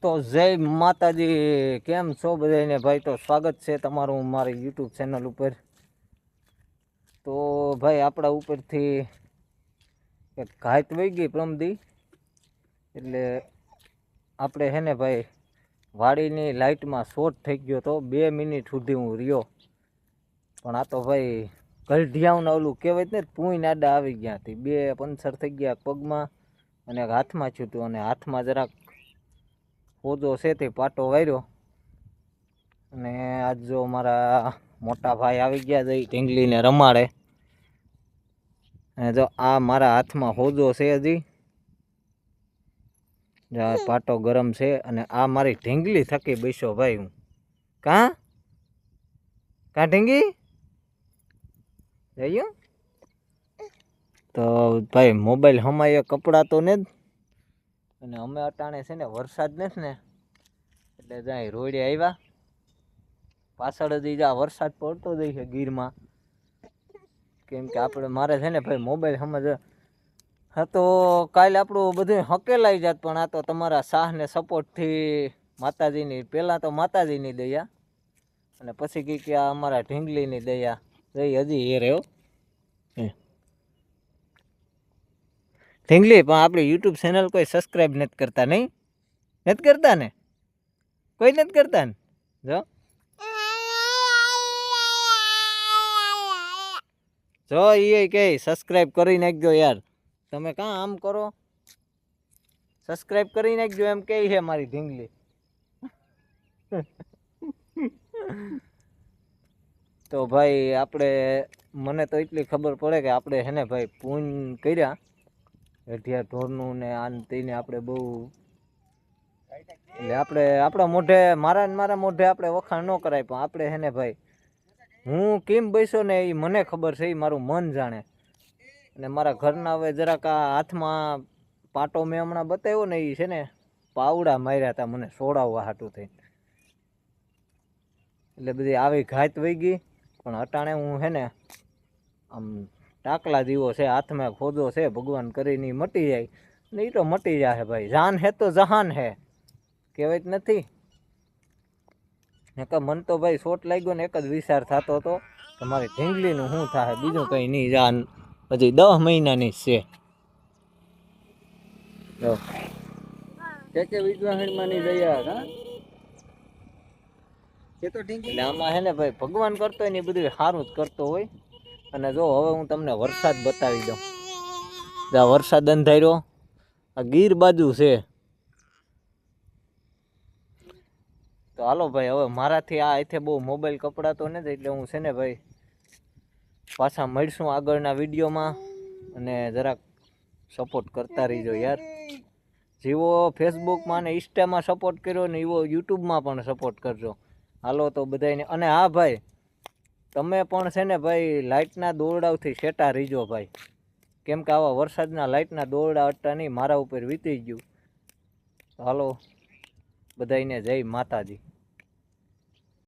તો જય માતાજી, કેમ છો બધાને ભાઈ? તો સ્વાગત છે તમારું મારી યુટ્યુબ ચેનલ ઉપર. તો ભાઈ આપણા ઉપરથી એક ઘાત વહી ગઈ પ્રમદી, એટલે આપણે હે ને ભાઈ વાડીની લાઇટમાં શોર્ટ થઈ ગયો તો 2 મિનિટ સુધી હું રહ્યો, પણ આ તો ભાઈ ગલઢિયાઓને ઓલું કહેવાય ને પૂઈ આડા આવી ગયા હતી. 2 પંચર થઈ ગયા પગમાં અને એક હાથમાં છૂટ્યું, અને હાથમાં જરાક હોજો છે તે પાટો વાર્યો. અને આજ જો મારા મોટા ભાઈ આવી ગયા છે ઢીંગલીને રમાડે. અને જો આ મારા હાથમાં હોજો છે હજી, પાટો ગરમ છે. અને આ મારી ઢીંગલી થકી બેસ્યો ભાઈ હું. કાં ઢીંગી જઈએ તો ભાઈ મોબાઈલ હમાય કપડાં તો ને જ. અને અમે અટાણે છે ને વરસાદ નથી ને, એટલે જાય રોડે આવ્યા. પાછળ જ જા વરસાદ પડતો જાય છે ગીરમાં, કેમ કે આપણે મારે છે ને ભાઈ મોબાઈલ સમજ હા. તો કાલે આપણું બધું હકેલાઈ જાત, પણ આ તો તમારા શાહને સપોર્ટથી માતાજીની, પહેલાં તો માતાજીની દયા, અને પછી કંઈક આ અમારા ઢીંગલીની દયા જઈ હજી એ રહ્યો ઢીંગલી. પણ આપણી યુટ્યુબ ચેનલ કોઈ સબસ્ક્રાઈબ નથી કરતા, નહીં નથી કરતા ને? કોઈ નથી કરતા ને? જો એ કે સબસ્ક્રાઈબ કરી નાખજો યાર. તમે કાં આમ કરો, સબસ્ક્રાઈબ કરી નાખજો એમ કે છે મારી ઢીંગલી. તો ભાઈ આપણે, મને તો એટલી ખબર પડે કે આપણે હે ને ભાઈ પૂન કર્યા અઢિયા ઢોરનું ને આન તેને આપણે બહુ, એટલે આપણે આપણા મોઢે, મારા મોઢે આપણે વખાણ ન કરાય, પણ આપણે હે ને ભાઈ હું કેમ બેસ્યો ને એ મને ખબર છે, એ મારું મન જાણે. અને મારા ઘરના હવે જરાક આ હાથમાં પાટો મેં હમણાં બતાવ્યો ને, એ છે ને પાવડા માર્યા હતા મને સોડાવવા હાટું થઈને, એટલે બધી આવી ઘાત વહી ગઈ. પણ અટાણે હું હે ને આમ ટાકલા દીવો છે, હાથમાં ખોદો છે, ભગવાન કરીને મટી જાય ને. એ તો મટી જાય ભાઈ, જાન હે તો જહાન હે, કહેવાય જ નથી. મન તો ભાઈ શોટ લાગ્યો ને એક જ વિચાર થતો હતો કે મારી ઢીંગલીનું શું થાય, બીજું કંઈ નહીં. જાન હજી 10 મહિનાની છે. એટલે આમાં હે ને ભાઈ ભગવાન કરતો હોય ને એ બધું સારું જ કરતો હોય. અને જો હવે હું તમને વરસાદ બતાવી દઉં. વરસાદ અંધાર્યો, આ ગીર બાજુ છે. તો હાલો ભાઈ, હવે મારાથી આ અહીંથી બહુ મોબાઈલ કપડાતો નથી, એટલે હું છે ને ભાઈ પાછા મળશું આગળના વિડીયોમાં. અને જરાક સપોર્ટ કરતા રહીજો યાર. જેવો ફેસબુકમાં ને ઇન્સ્ટામાં સપોર્ટ કર્યો ને એવો યુટ્યુબમાં પણ સપોર્ટ કરજો. હાલો તો બધાને. અને હા ભાઈ, તમે પણ છે ને ભાઈ લાઇટના દોરડાવથી સેટા રહીજો ભાઈ, કેમ કે આવા વરસાદના લાઇટના દોરડા અટતા નહીં, મારા ઉપર વીતી ગયું. હાલો બધાને જય માતાજી.